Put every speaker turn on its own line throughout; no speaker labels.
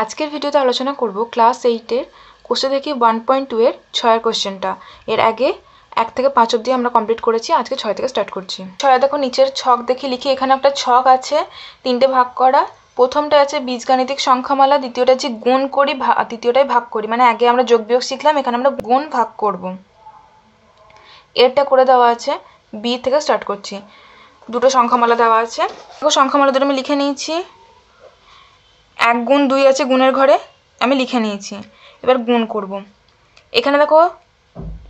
আজকের ভিডিওতে আলোচনা করব ক্লাস 8-এর কোশ্চেন থেকে 1.2 এর 6 এর কোশ্চেনটা। এর আগে 1 থেকে 5 অবধি আমরা কমপ্লিট করেছি, আজকে 6 থেকে স্টার্ট করছি। 6 দেখো নিচের ছক দেখে লিখি। এখানে একটা ছক আছে, তিনটে ভাগ করা। প্রথমটা আছে বীজগাণিতিক সংখ্যামালা, দ্বিতীয়টা আছে গুণ করি, তৃতীয়টাই ভাগ করি। মানে আগে আমরা যোগ বিয়োগ শিখলাম, এখানে আমরা গুণ ভাগ করব। এরটা করে দেওয়া আছে, বি থেকে স্টার্ট করছি। দুটো সংখ্যামালা দেওয়া আছে, দেখো সংখ্যামালা দুটো আমি লিখে নিয়েছি। 1 গুণ 2 আছে গুণের ঘরে, আমি লিখে নিয়েছি। এবার গুণ করব। এখানে দেখো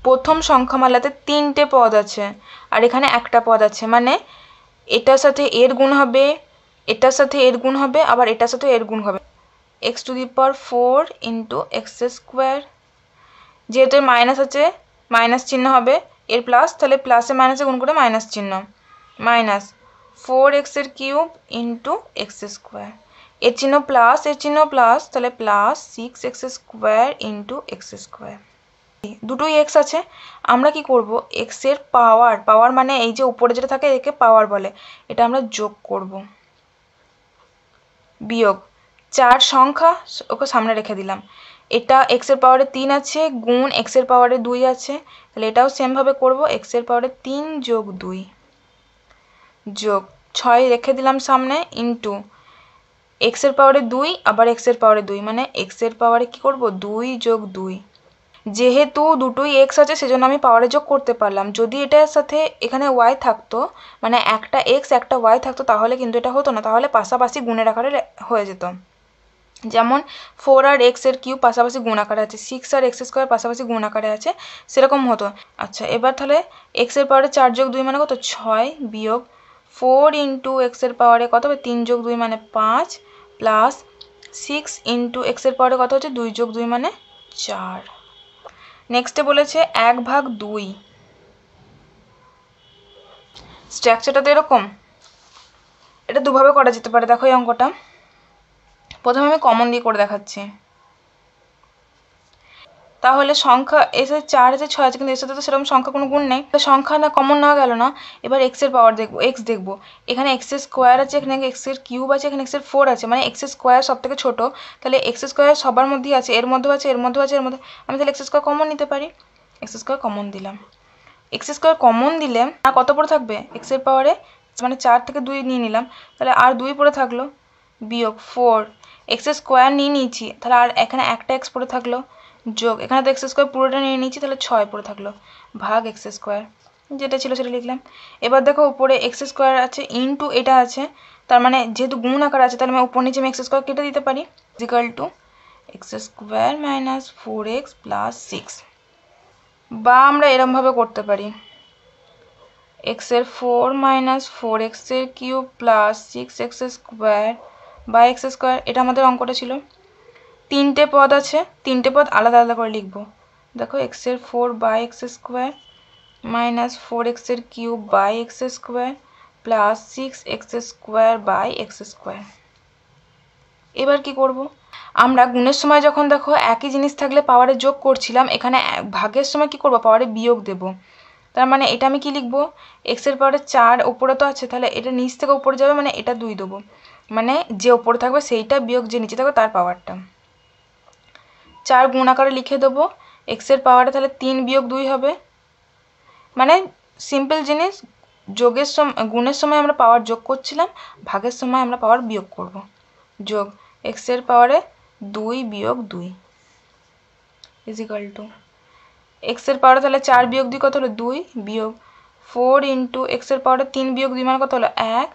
প্রথম সংখ্যামালাতে 3টে পদ আছে আর এখানে একটা পদ আছে, মানে এটার সাথে এর গুণ হবে, এটার সাথে এর গুণ হবে, আবার এটার সাথে এর গুণ হবে। x⁴ ইন্টু এক্স স্কোয়ার, যেহেতু মাইনাস আছে মাইনাস চিহ্ন হবে, এর প্লাস, তাহলে প্লাসে মাইনাসে গুণ করে মাইনাস চিহ্ন, minus 4x³ into x square, এর চিহ্ন প্লাস, এর চিহ্ন প্লাস, তাহলে plus 6x² into x square. দুটোই এক্স আছে, আমরা কি করব, এক্সের পাওয়ার, পাওয়ার মানে এই যে উপরে যেটা থাকে একে পাওয়ার বলে, এটা আমরা যোগ করব। বিয়োগ 4 সংখ্যা ওকে সামনে রেখে দিলাম। এটা এক্সের পাওয়ারে 3 আছে গুণ এক্সের পাওয়ারে 2 আছে, তাহলে এটাও সেমভাবে করব, এক্সের পাওয়ারে 3 যোগ 2 যোগ 6 রেখে দিলাম সামনে, ইন্টু এক্সের পাওয়ারে 2 আবার এক্সের পাওয়ারে 2, মানে এক্সের পাওয়ারে কি করব 2 যোগ 2। যেহেতু দুটোই এক্স আছে সেজন্য আমি পাওয়ারে যোগ করতে পারলাম। যদি এটার সাথে এখানে ওয়াই থাকতো, মানে একটা এক্স একটা ওয়াই থাকতো, তাহলে কিন্তু এটা হতো না, তাহলে পাশাপাশি গুণের আকারে হয়ে যেত। যেমন 4 আর এক্স এর কিউব পাশাপাশি গুণ আকারে আছে, 6 আর এক্স স্কোয়ার পাশাপাশি গুণ আকারে আছে, সেরকম হতো। আচ্ছা, এবার তাহলে এক্সের পাওয়ারে 4 যোগ 2 মানে কত 6, বিয়োগ 4 ইন্টু এক্সের পাওয়ারে কত হবে 3 যোগ 2 মানে 5, প্লাস 6 ইন্টু এক্সের পাওয়ারে কত হচ্ছে 2 যোগ 2 মানে 4। নেক্সটে বলেছে 1/2। স্ট্রাকচারটা তো এরকম, এটা দুভাবে করা যেতে পারে। দেখো এই অঙ্কটা প্রথমে আমি কমন দিয়ে করে দেখাচ্ছি। তাহলে সংখ্যা এসে 4 আছে 6 আছে, কিন্তু এর সাথে তো সেরকম সংখ্যা কোনো গুণ নেই, সংখ্যা না কমন না গেল না। এবার এক্সের পাওয়ার দেখবো, এক্স দেখবো। এখানে এক্সের স্কোয়ার আছে, এখানে এক্সের কিউব আছে, এখানে এক্সের 4 আছে, মানে এক্সের স্কোয়ার সব থেকে ছোটো, তাহলে এক্স স্কোয়ার সবার মধ্যেই আছে, এর মধ্যেও আছে, এর মধ্যেও আছে, এর মধ্যে, আমি তাহলে এক্স স্কোয়ার কমন নিতে পারি। এক্স স্কোয়ার কমন দিলাম, এক্স স্কোয়ার কমন দিলে আর কত পড়ে থাকবে এক্সের পাওয়ারে, মানে 4 থেকে 2 নিয়ে নিলাম, তাহলে আর 2 পড়ে থাকলো, বিয়োগ 4, এক্সের স্কোয়ার নিয়ে নিয়েছি, তাহলে আর এখানে একটা এক্স পড়ে থাকলো, যোগ এখানে তো এক্স স্কোয়ার পুরোটা নিয়ে নিয়েছি, তাহলে 6 পড়ে থাকলো, ভাগ এক্স স্কোয়ার, যেটা ছিল সেটা লিখলাম। এবার দেখো উপরে এক্স স্কোয়ার আছে ইন্টু এটা আছে, তার মানে যেহেতু গুণ আকার আছে, তাহলে আমি উপর নিচে আমি এক্স স্কোয়ার কেটে দিতে পারি, equal to x square minus 4x plus 6। বা আমরা এরমভাবে করতে পারি, এক্সের 4 মাইনাস 4x এর কিউব প্লাস 6x স্কোয়ার বা এক্স স্কোয়ার। এটা আমাদের অঙ্কটা ছিল। 3টে পদ আছে, 3টে পদ আলাদা আলাদা করে লিখবো। দেখো এক্সের 4 by x square minus 4x এর cube by x square plus 6x square by x square. এবার কি করব, আমরা গুণের সময় যখন দেখো একই জিনিস থাকলে পাওয়ারে যোগ করছিলাম, এখানে ভাগের সময় কি করব পাওয়ারে বিয়োগ দেব। তার মানে এটা আমি কি লিখবো, এক্সের পাওয়ারে 4 উপরে তো আছে, তাহলে এটা নিচ থেকে উপরে যাবে, মানে এটা 2 দেবো, মানে যে উপরে থাকবে সেইটা বিয়োগ যে নিচে থাকবে তার পাওয়ারটা। 4 গুণ আকারে লিখে দেবো, এক্সের পাওয়ারে তাহলে 3 বিয়োগ 2 হবে, মানে সিম্পল জিনিস, যোগের সময় গুণের সময় আমরা পাওয়ার যোগ করছিলাম, ভাগের সময় আমরা পাওয়ার বিয়োগ করব। যোগ এক্সের পাওয়ারে 2 বিয়োগ 2 ইজিক্যাল টু এক্সের পাওয়ারে তাহলে 4 বিয়োগ 2 কত হলো 2, বিয়োগ 4 ইন্টু এক্সের পাওয়ারে 3 বিয়োগ 2 মানে কত হলো 1,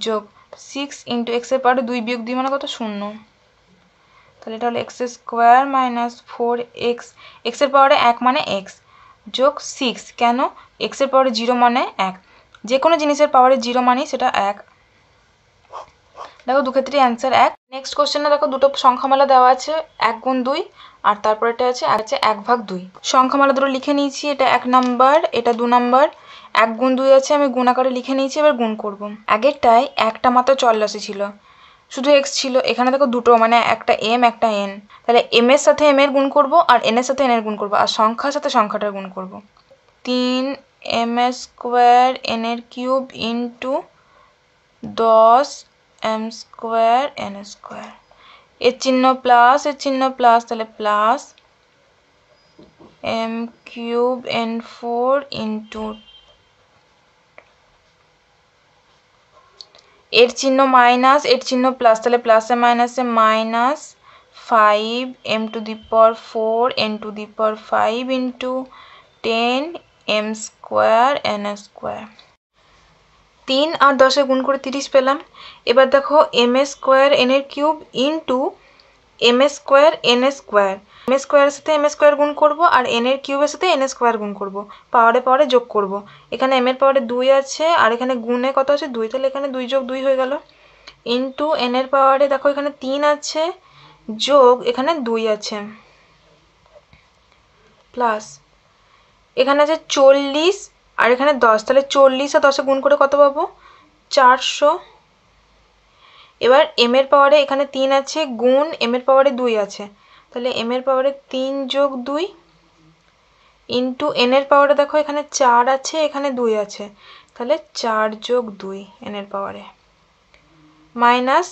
যোগ 6 ইন্টু এক্সের পাওয়ারে 2 বিয়োগ 2 মানে কত 0। তাহলে এটা হলো এক্স স্কোয়ার মাইনাস 4x, এক্সের পাওয়ারে 1 মানে এক্স, যোগ 6, কেন এক্সের পাওয়ারে 0 মানে 1, যে কোনো জিনিসের পাওয়ারে 0 মানে সেটা 1। দেখো দুক্ষেত্রে অ্যান্সার 1। নেক্সট কোশ্চেনে দেখো দুটো সংখ্যামালা দেওয়া আছে, 1 গুণ 2 আর তারপর এটা আছে 1/2। সংখ্যামালা দুটো লিখে নিয়েছি, এটা 1 নাম্বার, এটা 2 নাম্বার। 1 গুণ 2 আছে, আমি গুণ আকারে লিখে নিয়েছি, এবার গুণ করব। আগেরটায় একটা মাত্র চলরাশি ছিল, শুধু এক্স ছিল, এখানে দেখো দুটো, মানে একটা এম একটা এন, তাহলে এম এর সাথে এম এর গুণ করব আর এন এর সাথে এন এর গুণ করব, আর সংখ্যার সাথে সংখ্যাটার গুণ করব। 3 এম স্কোয়ার এন এর cube into 10 m square n square. এর চিহ্ন প্লাস, এর চিহ্ন প্লাস, তাহলে plus m cube n4 into, এর চিহ্ন মাইনাস, এর চিহ্ন প্লাস, তাহলে প্লাসে মাইনাসে minus 5m⁴ n⁴ into 10m square n square. 3 আর 10 গুণ করে 30 পেলাম। এবার দেখো m স্কোয়ার n এর cube into m square n square, m স্কোয়ারের সাথে m স্কোয়ার গুণ করব আর n এর কিউবের সাথে n স্কোয়ার গুণ করব, পাওয়ারে পাওয়ারে যোগ করব। এখানে m এর পাওয়ারে 2 আছে আর এখানে গুণে কত আছে 2, তাহলে এখানে 2 যোগ 2 হয়ে গেল ইন্টু n এর পাওয়ারে দেখো এখানে 3 আছে যোগ এখানে 2 আছে প্লাস এখানে আছে 40 আর এখানে 10, তাহলে 40 আর 10 গুণ করে কত পাবো 400। এবার m এর পাওয়ারে এখানে 3 আছে গুণ m এর পাওয়ারে 2 আছে, তাহলে m এর পাওয়ারে 3 যোগ 2 ইন্টু n এর পাওয়ারে দেখো এখানে 4 আছে এখানে 2 আছে, তাহলে 4 যোগ 2 n এর পাওয়ারে মাইনাস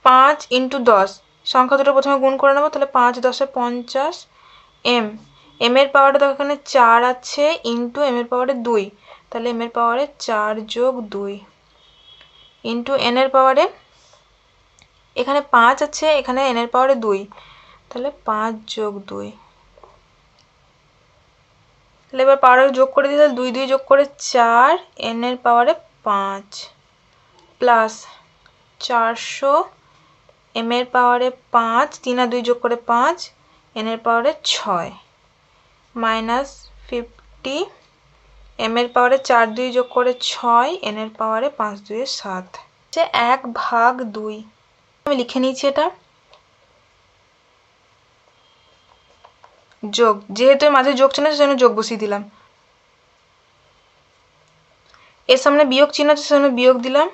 5 ইন্টু 10, সংখ্যা দুটো প্রথমে গুণ করে নেবো, তাহলে 5 10 50 m এর পাওয়ারে দেখো এখানে 4 আছে ইন্টু m এর পাওয়ারে 2, তাহলে m এর পাওয়ারে 4 যোগ 2 ইন্টু n এর পাওয়ারে এখানে 5 আছে এখানে n এর পাওয়ারে 2, তাহলে 5 যোগ 2, তাহলে এবার পাওয়ারে যোগ করে দিই, তাহলে 2 2 যোগ করে 4 n এর পাওয়ারে 5 প্লাস 400 m এর পাওয়ারে 5, 3 আর 2 যোগ করে 5 n এর পাওয়ারে 6 মাইনাস 50 m এর পাওয়ারে 4 2 যোগ করে 6 n এর পাওয়ারে 5 2 7, 1/2 আমি লিখে নিয়েছি এটা যোগ, যেহেতু মাঝে যোগ চিহ্ন আছে সেজন্য যোগ বসিয়ে দিলাম, এর সামনে বিয়োগ চিহ্ন আছে সেজন্য বিয়োগ দিলাম।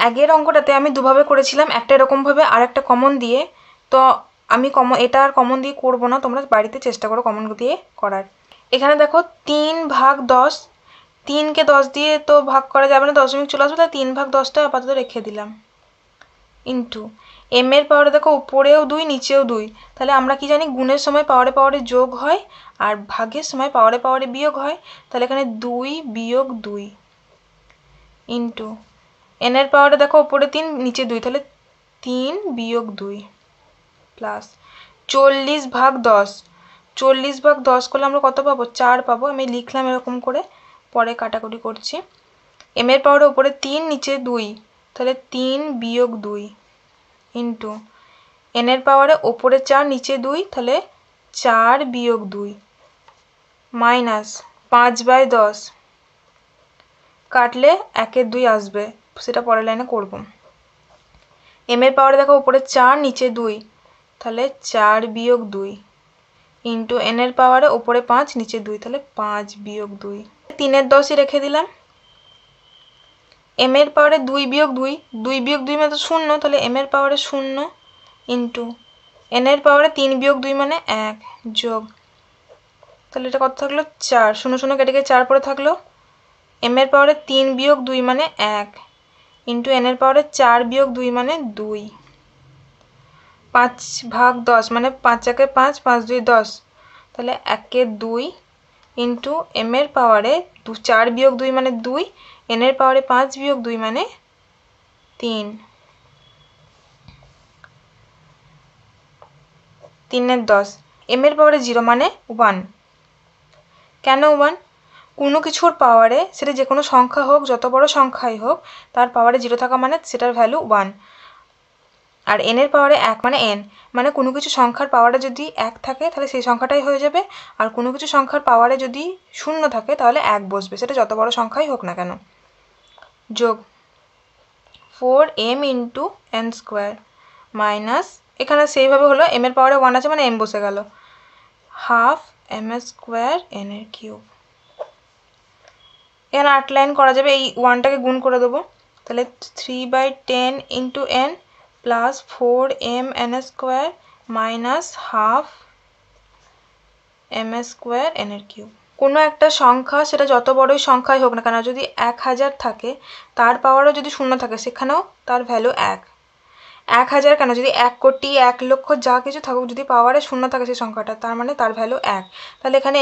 আগের অঙ্কটাতে আমি দুভাবে করেছিলাম, একটা এরকম ভাবে আর একটা কমন দিয়ে, তো আমি এটা আর কমন দিয়ে করব না, তোমরা বাড়িতে চেষ্টা করো কমন দিয়ে করার। এখানে দেখো 3/10, 3কে 10 দিয়ে তো ভাগ করা যাবে না, দশমিক চলে আসবে, তাই 3/10টা আপাতত রেখে দিলাম ইন্টু m এর পাওয়ারে দেখো উপরেও 2 নিচেও 2, তাহলে আমরা কি জানি গুণের সময় পাওয়ারে পাওয়ারে যোগ হয় আর ভাগের সময় পাওয়ারে পাওয়ারে বিয়োগ হয়, তাহলে এখানে 2 বিয়োগ 2 ইন্টু n এর পাওয়ারে দেখো উপরে 3 নিচে 2, তাহলে 3 বিয়োগ 2 প্লাস 40/10, 40/10 করলে আমরা কত পাবো 4 পাবো, আমি লিখলাম এরকম করে, পরে কাটাকুটি করছি। m এর পাওয়ারে উপরে 3 নিচে 2, তাহলে 3 বিয়োগ 2 ইন্টু n এর পাওয়ারে উপরে 4 নিচে 2, তাহলে 4 বিয়োগ 2 মাইনাস 5/10, কাটলে 1 2 আসবে, সেটা পরের লাইনে করব। m এর পাওয়ারে দেখো উপরে 4 নিচে 2, তাহলে 4 বিয়োগ 2 ইন্টু n এর পাওয়ারে উপরে 5 নিচে 2, তাহলে 5 বিয়োগ 2, 3 এর 10ই রেখে দিলাম। m এর পাওয়ারে 2 বিয়োগ 2, 2 বিয়োগ 2 মানে তো 0, তাহলে m এর পাওয়ারে 0 ইন্টু n এর পাওয়ারে 3 বিয়োগ 2 মানে 1 যোগ, তাহলে এটা কত থাকলো 4, 0 0 কেটে গিয়ে 4 পরে থাকলো, m এর পাওয়ারে 3 বিয়োগ 2 মানে 1 ইন্টু n এর পাওয়ারে 4 বিয়োগ 2 মানে 2, 5/10 মানে 5 1 5, 5 2 10, তাহলে 1 2 ইন্টু m এর পাওয়ারে 4 বিয়োগ 2 মানে 2, n এর পাওয়ারে 5 বিয়োগ 2 মানে 3, 3 এর 10, m এর পাওয়ারে 0 মানে 1, কেন 1? কোনো কিছুর পাওয়ারে সেটা যে কোনো সংখ্যা হোক যত বড় সংখ্যাই হোক তার পাওয়ারে 0 থাকা মানে সেটার ভ্যালু 1, আর n এর পাওয়ারে 1 মানে n, মানে কোনো কিছু সংখ্যার পাওয়ারে যদি 1 থাকে তাহলে সেই সংখ্যাটাই হয়ে যাবে, আর কোনো কিছু সংখ্যার পাওয়ারে যদি 0 থাকে তাহলে 1 বসবে, সেটা যত বড় সংখ্যাই হোক না কেন। যোগ 4m into n square minus, এখানে সেইভাবে হলো m এর পাওয়ারে 1 আছে মানে m বসে গেল, হাফ m স্কোয়ার n এর কিউব। এখানে 8 লাইন করা যাবে, এই 1টাকে গুণ করে দেবো, তাহলে 3/10 into n plus 4m n square minus half m square n এর কিউব। কোনো একটা সংখ্যা সেটা যত বড়ই সংখ্যাই হোক না কেন, যদি 1000 থাকে তার পাওয়ারও যদি শূন্য থাকে সেখানেও তার ভ্যালু 1। 1000 কেন, যদি 1 কোটি 1 লক্ষ যা কিছু থাকুক, যদি পাওয়ারে শূন্য থাকে সেই সংখ্যাটা, তার মানে তার ভ্যালু 1। তাহলে এখানে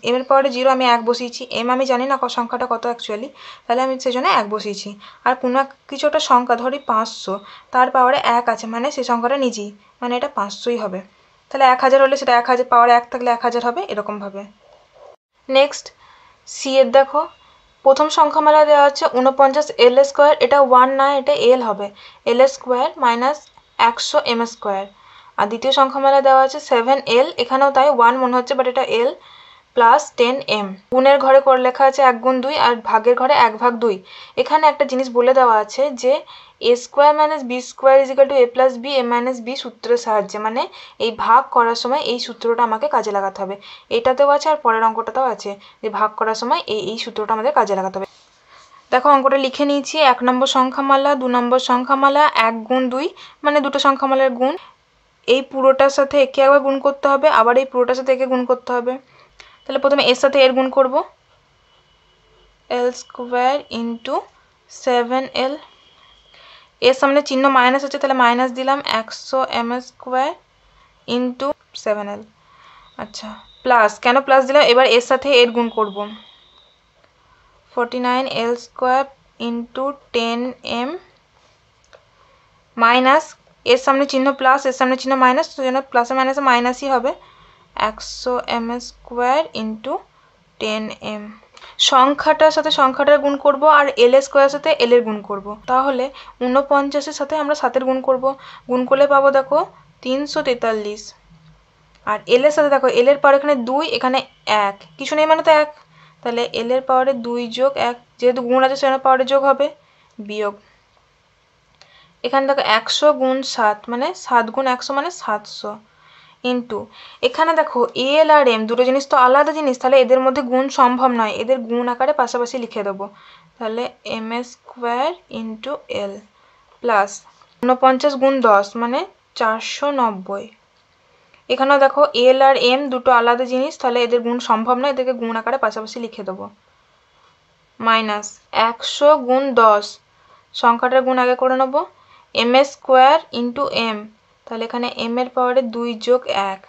এম এর পাওয়ারে 0 আমি 1 বসিয়েছি, এম আমি জানি না সংখ্যাটা কত অ্যাকচুয়ালি, তাহলে আমি সেই জন্য 1 বসিয়েছি। আর কোনো কিছু একটা সংখ্যা ধরি 500, তার পাওয়ারে 1 আছে, মানে সেই সংখ্যাটা নিজেই, মানে এটা 500ই হবে। তাহলে 1000 হলে সেটা 1000, পাওয়ারে 1 থাকলে 1000 হবে, এরকমভাবে। নেক্সট সি এর দেখো, প্রথম সংখ্যামালা দেওয়া হচ্ছে 49 এল স্কোয়ার, এটা 1 না, এটা এল হবে, এল স্কোয়ার মাইনাস 100 এম স্কোয়ার। আর দ্বিতীয় সংখ্যামালা দেওয়া আছে 7l, এখানেও তাই 1 মনে হচ্ছে, বাট এটা l, প্লাস 10m। গুণের ঘরে করে লেখা আছে 1 গুণ 2, আর ভাগের ঘরে 1 ভাগ 2। এখানে একটা জিনিস বলে দেওয়া আছে যে a square minus b square is equal to a plus b a minus b সূত্রের সাহায্যে, মানে এই ভাগ করার সময় এই সূত্রটা আমাকে কাজে লাগাতে হবে। এটাতেও আছে আর পরের অঙ্কটাতেও আছে যে ভাগ করার সময় এই সূত্রটা আমাদের কাজে লাগাতে হবে। দেখো অঙ্কটা লিখে নিয়েছি। 1 নম্বর সংখ্যামালা, 2 নম্বর সংখ্যামালা, 1 গুণ 2 মানে দুটো সংখ্যামালার গুণ। এই পুরোটার সাথে একে একবার গুণ করতে হবে, আবার এই পুরোটার সাথে একে গুণ করতে হবে। তাহলে প্রথমে এর সাথে এর গুণ করব, এল স্কোয়ার ইন্টু 7l, এর সামনে চিহ্ন মাইনাস আছে তাহলে মাইনাস দিলাম, 100 এম স্কোয়ার ইন্টু 7l। আচ্ছা, প্লাস, কেন প্লাস দিলাম, এবার এর সাথে এর গুণ করব, 49l square into 10m, minus এর সামনে চিহ্ন প্লাস এর সামনে চিহ্ন মাইনাস, তো জন্য প্লাসে মাইনাসে মাইনাসই হবে, 100 এম স্কোয়ার ইন্টু 10m। সংখ্যাটার সাথে সংখ্যাটার গুণ করব, আর এল স্কোয়ারের সাথে এল এর গুণ করব। তাহলে 49-এর সাথে আমরা 7-এর গুণ করব, গুণ করলে পাবো দেখো 343। আর এল এর সাথে দেখো এল এর পাওয়ার এখানে 2, এখানে 1, কিছু নেই মানে তো 1, তাহলে এল এর পাওয়ারে 2 যোগ 1, যেহেতু গুণ আছে সেখানে পাওয়ারে যোগ হবে, বিয়োগ এখানে দেখো 100 গুণ 7 মানে 7 গুণ 100 মানে 700, ইন্টু এখানে দেখো এল আর এম দুটো জিনিস তো আলাদা জিনিস, তাহলে এদের মধ্যে গুণ সম্ভব নয়, এদের গুণ আকারে পাশাপাশি লিখে দেবো। তাহলে M square into L, plus 49 গুণ 10 মানে 490। এখানেও দেখো এল আর এম দুটো আলাদা জিনিস, তাহলে এদের গুণ সম্ভব নয়, এদেরকে গুণ আকারে পাশাপাশি লিখে দেবো। মাইনাস 100 গুণ 10, সংখ্যাটার গুণ আগে করে নেবো, এম স্কোয়ার ইন্টু এম, তাহলে এখানে এম এর পাওয়ারে 2 যোগ 1,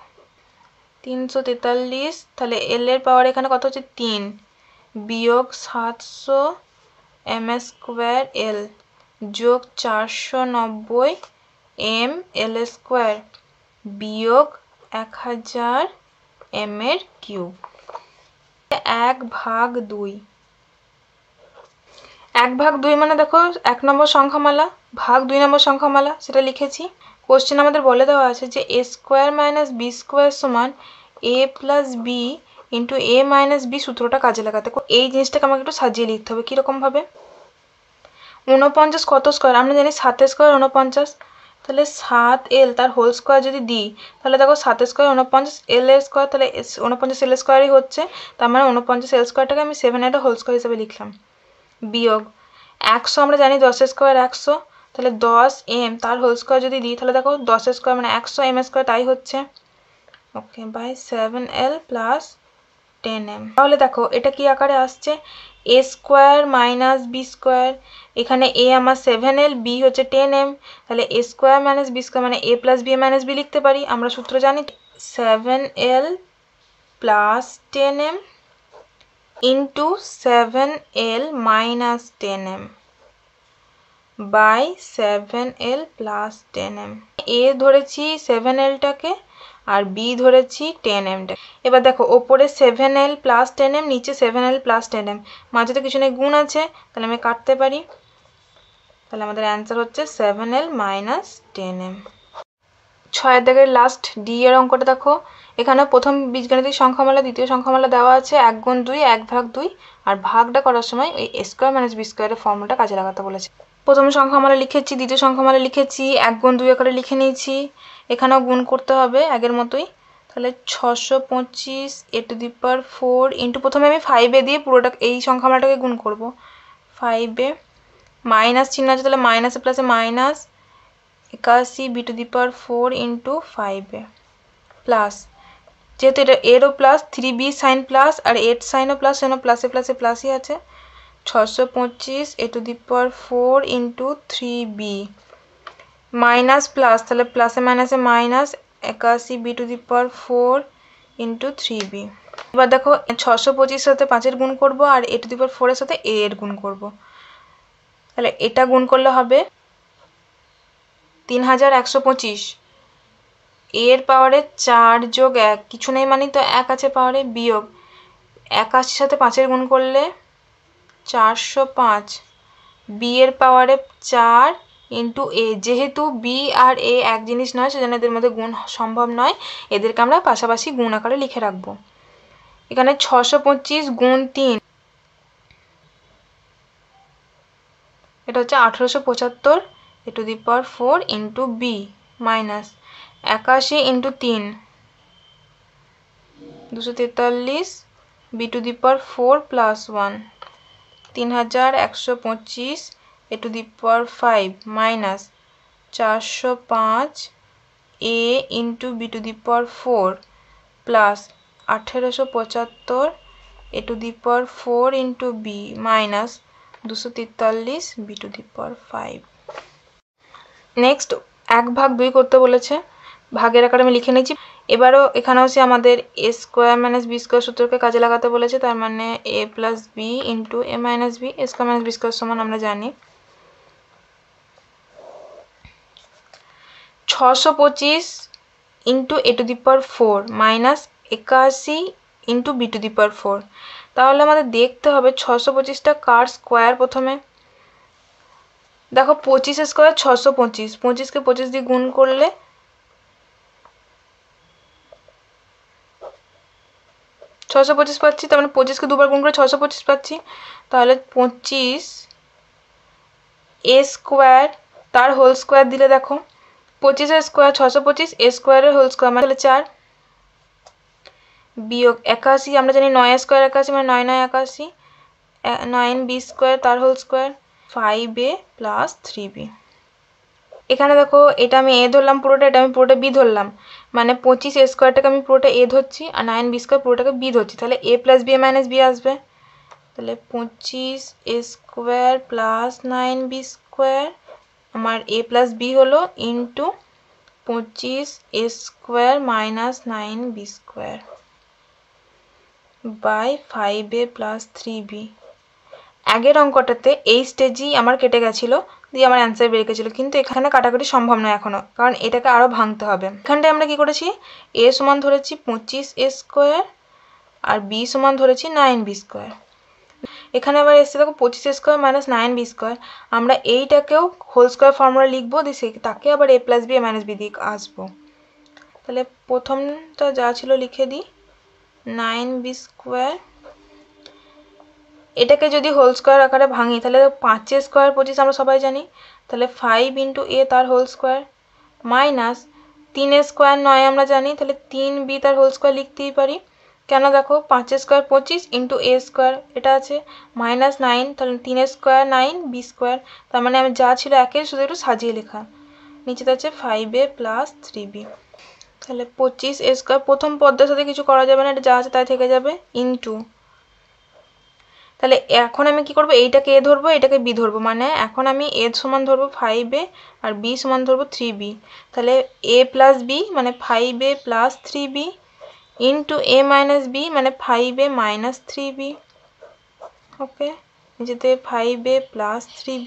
343। তাহলে এল এর পাওয়ার এখানে কত হচ্ছে 3, বিয়োগ 700 এম স্কোয়ার এল, যোগ 490 এম এল স্কোয়ার, বিয়োগ 1000 এম এর কিউব। 1/2, 1/2 মানে দেখো 1 নম্বর সংখ্যামালা ভাগ 2 নম্বর সংখ্যামালা, সেটা লিখেছি। কোশ্চেন আমাদের বলে দেওয়া আছে যে এ স্কোয়ার মাইনাস বি স্কোয়ার সমান এ plus b into a minus B সূত্রটা কাজে লাগাতে। এই জিনিসটাকে আমাকে একটু সাজিয়ে লিখতে হবে। কীরকম ভাবে, 49 কত স্কোয়ার, আমরা জানি 7 স্কোয়ার 49, তাহলে 7l তার হোল স্কোয়ার যদি দিই, তাহলে দেখো 7 স্কোয়ার 49, এল এর স্কোয়ার, তাহলে 49 এল স্কোয়ারই হচ্ছে, তার মানে 49 এল স্কোয়ারটাকে আমি 7l হোল স্কোয়ার হিসেবে লিখলাম, বিয়োগ 100, আমরা জানি 10 স্কোয়ার 100, তাহলে 10m তার হোল স্কোয়ার যদি দিই, তাহলে দেখো 10 স্কোয়ার মানে 100 m স্কোয়ার, তাই হচ্ছে, ওকে, বাই 7l প্লাস 10m। তাহলে দেখো এটা কি আকারে আসছে, a square minus b square, এখানে এ আমার 7l, বি হচ্ছে 10m, তাহলে a square minus b square মানে a plus b minus b লিখতে পারি, আমরা সূত্র জানি, 7l plus 10m into 7l minus 10m by 7l plus 10m। A ধরেছি 7lটাকে আর বি ধরেছি 10mটাকে। এবার দেখো ওপরে 7l প্লাস 10m, নিচে 7l প্লাস 10m, মাঝে তো কিছু নেই, গুণ আছে, তাহলে আমি কাটতে পারি, তাহলে আমাদের অ্যান্সার হচ্ছে 7l মাইনাস 10m। 6 দাগের লাস্ট ডি এর অঙ্কটা দেখো, এখানে প্রথম বীজগাণিতিক সংখ্যামালা দ্বিতীয় সংখ্যামালা দেওয়া আছে 1 গুণ 2 1/2, আর ভাগটা করার সময় ওই এ স্কোয়ার মাইনাস বি স্কোয়ারের ফর্মুলাটা কাজে লাগাতে বলেছে। প্রথম সংখ্যামালা লিখেছি, দ্বিতীয় সংখ্যামালা লিখেছি, 1 গুণ 2 আকারে লিখে নিয়েছি, এখানেও গুণ করতে হবে আগের মতোই, তাহলে 625 এ টু দি পাওয়ার 4 ইন্টু, প্রথমে আমি 5 দিয়ে পুরোটা এই সংখ্যামালাটাকে গুণ করব, 5 মাইনাস চিহ্ন আছে, তাহলে মাইনাসে প্লাসে minus 81 b to the power 4 into 5 plus যেহেতু এটা এরও প্লাস 3b সাইন প্লাস আর এর সাইনও প্লাস, সেজন্য প্লাসে প্লাসে প্লাসই আছে। 625 a two the power 4 into 3b minus plus, তাহলে প্লাসে মাইনাসে minus 81 b two the power 4 into 3b। এবার দেখো 625 সাথে 5-এর গুণ করব আর a টু দি পাওয়ার 4-এর সাথে a এর গুণ করব। তাহলে এটা গুণ করলে হবে 3125। এর পাওয়ারে 4 যোগ 1 কিছু নেই মানে তো 1 আছে পাওয়ারে, বিয়োগ 81 সাথে 5-এর গুণ করলে 405। বি এর পাওয়ারে 4 ইন্টু এ, যেহেতু বি আর এ এক জিনিস নয় সেজন্য এদের মধ্যে গুণ সম্ভব নয়, এদেরকে আমরা পাশাপাশি গুণ আকারে লিখে রাখবো। এখানে 625 গুণ 3, এটা হচ্ছে 1875 a to the power 4 into b minus 81 into 3 243 b to the power 4 plus 1 3125 a to the power 5 minus 405 a into b to the power 4 plus 1875 a to the power 4 into b minus 243 b to the power 5। Next 1/2 করতে বলেছে, ভাগের আকারে আমি লিখে নিয়েছি। এবারও এখানেও সে আমাদের a square minus b square সূত্রকে কাজে লাগাতে বলেছে, তার মানে a plus b into a minus b, a square minus b square সমান আমরা জানি 625 into a to the power 4 minus 81 into b to the power 4। তাহলে আমাদের দেখতে হবে 625টা কার স্কোয়ার। প্রথমে দেখো 25 স্কোয়ার 625, 25কে 25 দিয়ে গুণ করলে 625 পাচ্ছি, তার মানে 25কে দুবার গুণ করে 625 পাচ্ছি। তাহলে 25 এ স্কোয়ার তার হোল স্কোয়ার দিলে দেখো 25 স্কোয়ার 625, এ স্কোয়ারের হোল স্কোয়ার মানে 4 বিয়োগ 81, আমরা জানি 9 স্কোয়ার 81 মানে 9 9 81, 9 বি স্কোয়ার তার whole square 5a plus 3b। এখানে দেখো এটা আমি এ ধরলাম পুরোটা, এটা আমি পুরোটা বি ধরলাম, মানে 25 এ স্কোয়ারটাকে আমি পুরোটা এ ধরছি আর 9 বি স্কোয়ার পুরোটাকে বি ধরছি, তাহলে a plus b minus b আসবে। তাহলে 25 a square plus 9 b square আমার এ প্লাস বি হলো into 25 a square minus 9 b square by 5a plus 3b। আগের অঙ্কটাতে এই স্টেজেই আমার কেটে গেছিলো, দিয়ে আমার অ্যান্সার বেরিয়ে গেছিলো, কিন্তু এখানে কাটাকাটি সম্ভব নয় এখনো, কারণ এটাকে আরও ভাঙতে হবে। এখানটায় আমরা কি করেছি, এ সমান ধরেছি 25 এ স্কোয়ার আর বি সমান ধরেছি 9 বি স্কোয়ার। এখানে আবার এসে দেখো 25 a square minus 9 b square, আমরা এইটাকেও হোল স্কোয়ার ফর্মুলা লিখবো, দিয়ে তাকে আবার এ প্লাস বি মাইনাস বি দিয়ে আসবো। তাহলে প্রথমটা যা ছিল লিখে দিই 9 বি স্কোয়ার, এটাকে যদি হোল স্কোয়ার আকারে ভাঙি তাহলে 5 স্কোয়ার 25 আমরা সবাই জানি, তাহলে 5 ইন্টু এ তার হোল স্কোয়ার মাইনাস 3 স্কোয়ার 9 আমরা জানি, তাহলে 3b তার হোল স্কোয়ার লিখতেই পারি। কেন দেখো 5 স্কোয়ার 25 ইন্টু এ স্কোয়ার এটা আছে মাইনাস 9, তাহলে 3 স্কোয়ার 9 বি স্কোয়ার, তার মানে আমি যা ছিল একের শুধু একটু সাজিয়ে লেখা, নিচেতে আছে 5a প্লাস 3b। তাহলে 25 এ স্কোয়ার প্রথম পদের সাথে কিছু করা যাবে না, এটা যা আছে তাই থেকে যাবে ইন্টু, তাহলে এখন আমি কি করব, এইটাকে এ ধরবো এটাকে বি ধরবো, মানে এখন আমি এ সমান ধরবো 5a আর বি সমান ধরবো 3b, তাহলে এ প্লাস বি মানে 5a plus 3b into a minus B মানে 5a মাইনাস 3b। ওকে, নিচেতে 5a প্লাস 3b।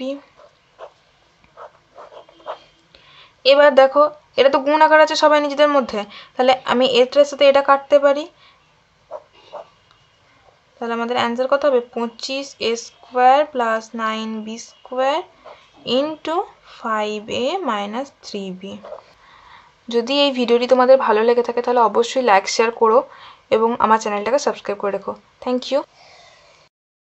এবার দেখো এটা তো গুণ আকার আছে সবাই নিজেদের মধ্যে, তাহলে আমি এটার সাথে এটা কাটতে পারি, তাহলে আমাদের অ্যান্সার কত হবে 25 a square plus 9 b square into 5a minus 3b। যদি এই ভিডিওটি তোমাদের ভালো লেগে থাকে তাহলে অবশ্যই লাইক শেয়ার করো এবং আমার চ্যানেলটাকে সাবস্ক্রাইব করে রেখো। Thank you.